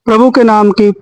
प्रभु के नाम की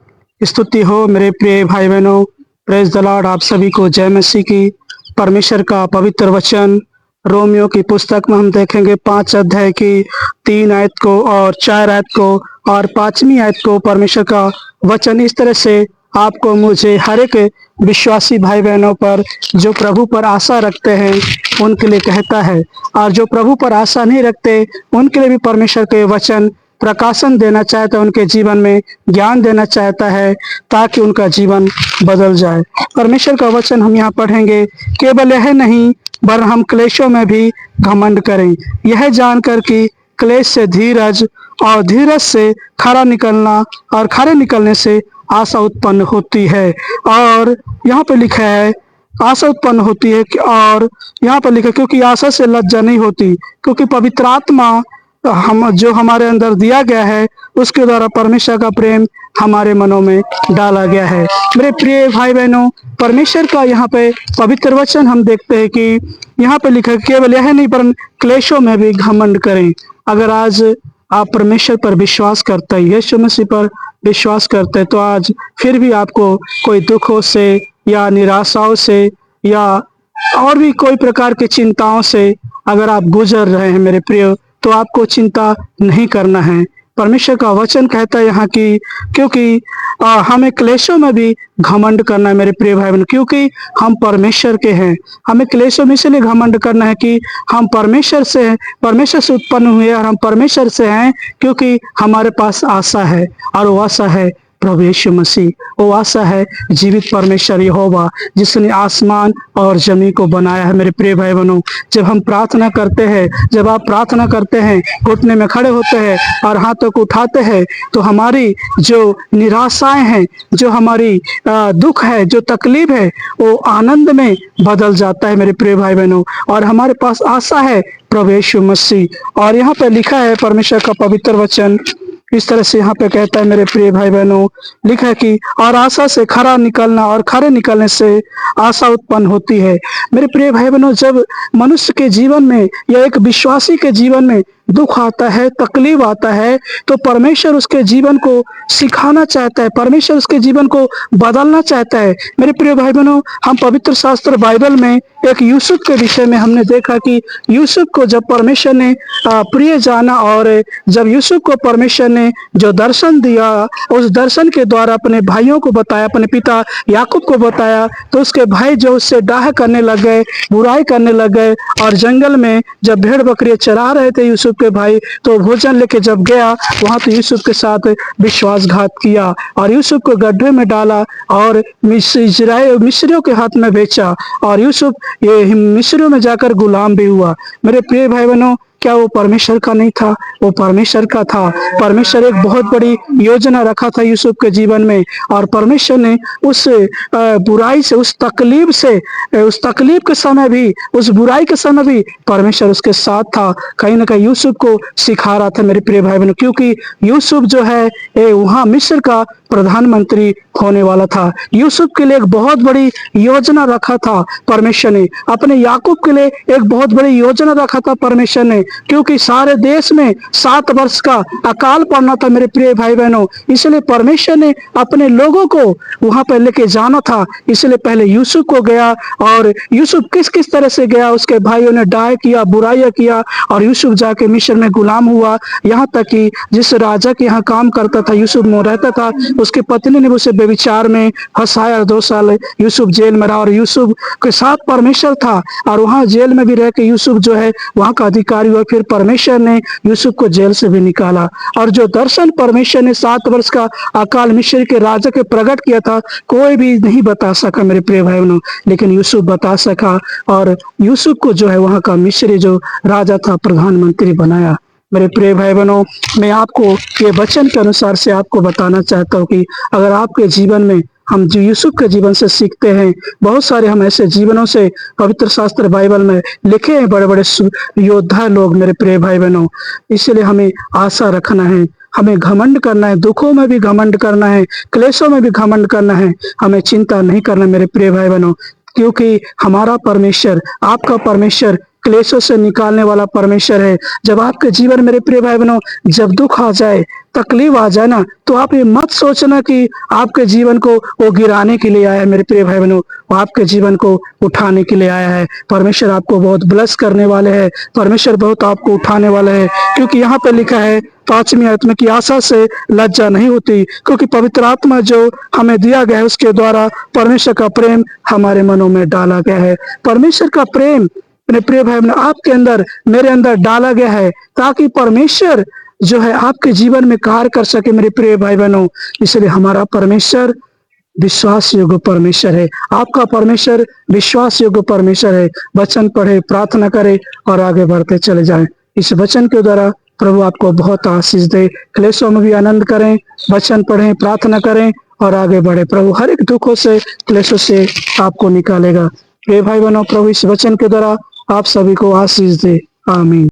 स्तुति हो मेरे प्रिय भाई बहनों। Praise the Lord. आप सभी को जय मसीह की। परमेश्वर का पवित्र वचन रोमियो की पुस्तक में हम देखेंगे 5 अध्याय की 3 आयत को और 4 आयत को और 5वीं आयत को। परमेश्वर का वचन इस तरह से आपको मुझे हर एक विश्वासी भाई बहनों पर जो प्रभु पर आशा रखते हैं उनके लिए कहता है, और जो प्रभु पर आशा नहीं रखते उनके लिए भी परमेश्वर के वचन प्रकाशन देना चाहता है, उनके जीवन में ज्ञान देना चाहता है ताकि उनका जीवन बदल जाए। परमेश्वर का वचन हम यहाँ पढ़ेंगे। केवल यह नहीं वरन हम क्लेशों में भी घमंड करें, यह जानकर कि क्लेश से धीरज और धीरज से खरा निकलना और खरे निकलने से आशा उत्पन्न होती है। और यहाँ पे लिखा है आशा उत्पन्न होती है और यहाँ पर लिखा क्योंकि आशा से लज्जा नहीं होती, क्योंकि पवित्र आत्मा हम जो हमारे अंदर दिया गया है उसके द्वारा परमेश्वर का प्रेम हमारे मनों में डाला गया है। मेरे प्रिय भाई बहनों, परमेश्वर का यहाँ पे पवित्र वचन हम देखते हैं कि यहाँ पे लिखा है केवल यह नहीं पर क्लेशों में भी घमंड करें। अगर आज आप परमेश्वर पर विश्वास करते हैं, यीशु मसीह पर विश्वास करते हैं, तो आज फिर भी आपको कोई दुखों से या निराशाओं से या और भी कोई प्रकार की चिंताओं से अगर आप गुजर रहे हैं मेरे प्रिय, तो आपको चिंता नहीं करना है। परमेश्वर का वचन कहता है यहाँ की क्योंकि हमें क्लेशों में भी घमंड करना है मेरे प्रिय भाई बहन, क्योंकि हम परमेश्वर के हैं। हमें क्लेशों में इसलिए घमंड करना है कि हम परमेश्वर से हैं, परमेश्वर से उत्पन्न हुए और हम परमेश्वर से हैं, क्योंकि हमारे पास आशा है और वो आशा है प्रभु यीशु मसीह। वो आशा है जीवित परमेश्वर यहोवा जिसने आसमान और जमीन को बनाया है। मेरे प्रिय भाई बहनों, जब हम प्रार्थना करते हैं, जब आप प्रार्थना करते हैं, घुटने में खड़े होते हैं और हाथों को उठाते हैं, तो हमारी जो निराशाएं हैं, जो हमारी दुख है, जो तकलीफ है, वो आनंद में बदल जाता है मेरे प्रिय भाई बहनों। और हमारे पास आशा है प्रभु यीशु मसीह। और यहाँ पे लिखा है परमेश्वर का पवित्र वचन इस तरह से यहाँ पे कहता है मेरे प्रिय भाई बहनों, लिखा है कि और आशा से खरा निकलना और खरे निकलने से आशा उत्पन्न होती है। मेरे प्रिय भाई बहनों, जब मनुष्य के जीवन में या एक विश्वासी के जीवन में दुख आता है, तकलीफ आता है, तो परमेश्वर उसके जीवन को सिखाना चाहता है, परमेश्वर उसके जीवन को बदलना चाहता है। मेरे प्रिय भाई बहनों, हम पवित्र शास्त्र बाइबल में एक यूसुफ के विषय में हमने देखा कि यूसुफ को जब परमेश्वर ने प्रिय जाना और जब यूसुफ को परमेश्वर ने जो दर्शन दिया, उस दर्शन के द्वारा अपने भाइयों को बताया, अपने पिता याकूब को बताया, तो उसके भाई जो उससे डाह करने लग गए, बुराई करने लग गए। और जंगल में जब भेड़ बकरियां चरा रहे थे यूसुफ के भाई, तो भोजन लेके जब गया वहां तो यूसुफ के साथ विश्वासघात किया और यूसुफ को गड्ढे में डाला और मिस्रियों के हाथ में बेचा, और यूसुफ ये मिस्रियों में जाकर गुलाम भी हुआ। मेरे प्रिय भाई बहनों, क्या वो परमेश्वर का नहीं था? वो परमेश्वर का था। परमेश्वर एक बहुत बड़ी योजना रखा था यूसुफ के जीवन में, और परमेश्वर ने उस बुराई से, उस तकलीफ के समय भी, उस बुराई के समय भी परमेश्वर उसके साथ था। कहीं ना कहीं यूसुफ को सिखा रहा था मेरे प्रिय भाई बहनों, क्योंकि यूसुफ जो है वहां मिस्र का प्रधानमंत्री होने वाला था। यूसुफ के लिए एक बहुत बड़ी योजना रखा था परमेश्वर ने, अपने याकूब के लिए एक बहुत बड़ी योजना रखा था परमेश्वर ने, क्योंकि सारे देश में 7 वर्ष का अकाल पड़ना था मेरे प्रिय भाई बहनों। इसलिए परमेश्वर ने अपने लोगों को वहां पर लेके जाना था, इसलिए पहले यूसुफ को गया। और यूसुफ किस किस तरह से गया, उसके भाइयों ने डाय किया, बुराइयां किया, और यूसुफ जाके मिस्र में गुलाम हुआ। यहाँ तक कि जिस राजा के यहाँ काम करता था, यूसुफ में रहता था, उसके पत्नी ने उसे व्यभिचार में फंसाया और 2 साल यूसुफ जेल में रहा। और यूसुफ के साथ परमेश्वर था, और वहां जेल में भी रह के यूसुफ जो है वहां का अधिकारी हुआ। फिर परमेश्वर ने यूसुफ को जेल से भी निकाला, और जो दर्शन परमेश्वर ने 7 वर्ष का अकाल मिस्र के राजा के प्रकट किया था, कोई भी नहीं बता सका मेरे प्रिय भाई बहनों, लेकिन यूसुफ बता सका। और यूसुफ को जो है वहां का मिस्री जो राजा था प्रधानमंत्री बनाया। मेरे प्रिय भाई बहनों, मैं आपको ये वचन के अनुसार से आपको बताना चाहता हूँ कि अगर आपके जीवन में हम जो यूसुफ के जीवन से सीखते हैं, बहुत सारे हम ऐसे जीवनों से पवित्र शास्त्र बाइबल में लिखे हैं, बड़े बड़े योद्धा लोग मेरे प्रिय भाई बहनों। इसलिए हमें आशा रखना है, हमें घमंड करना है, दुखों में भी घमंड करना है, क्लेशों में भी घमंड करना है। हमें चिंता नहीं करना मेरे प्रिय भाई बहनों, क्योंकि हमारा परमेश्वर, आपका परमेश्वर क्लेशों से निकालने वाला परमेश्वर है। जब आपके जीवन मेरे प्रिय भाई बहनों जब दुख आ जाए, तकलीफ आ जाए ना, तो आप ये मत सोचना कि आपके जीवन को वो गिराने के लिए आया है। मेरे प्रिय भाई बहनों, वो आपके जीवन को उठाने के लिए आया है। परमेश्वर आपको बहुत ब्लेस करने वाले हैं, परमेश्वर बहुत आपको उठाने वाले हैं, क्योंकि यहाँ पे लिखा है 5वीं आयत में कि आशा से लज्जा नहीं होती, क्योंकि पवित्र आत्मा जो हमें दिया गया है उसके द्वारा परमेश्वर का प्रेम हमारे मनों में डाला गया है। परमेश्वर का प्रेम मेरे प्रिय भाई बहनों आपके अंदर मेरे अंदर डाला गया है, ताकि परमेश्वर जो है आपके जीवन में कार्य कर सके। मेरे प्रिय भाई बहनों, इसलिए हमारा परमेश्वर विश्वास योग्य परमेश्वर है। आपका परमेश्वर विश्वास योग्य परमेश्वर है। वचन पढ़े, प्रार्थना करे और आगे बढ़ते चले जाएं। इस वचन के द्वारा प्रभु आपको बहुत आशीष दे। क्लेशों में भी आनंद करें, वचन पढ़ें, प्रार्थना करें और आगे बढ़े। प्रभु हर एक दुखों से, क्लेशों से आपको निकालेगा। प्रिय भाई बहनों, प्रभु इस वचन के द्वारा आप सभी को आशीष दे। आमीन।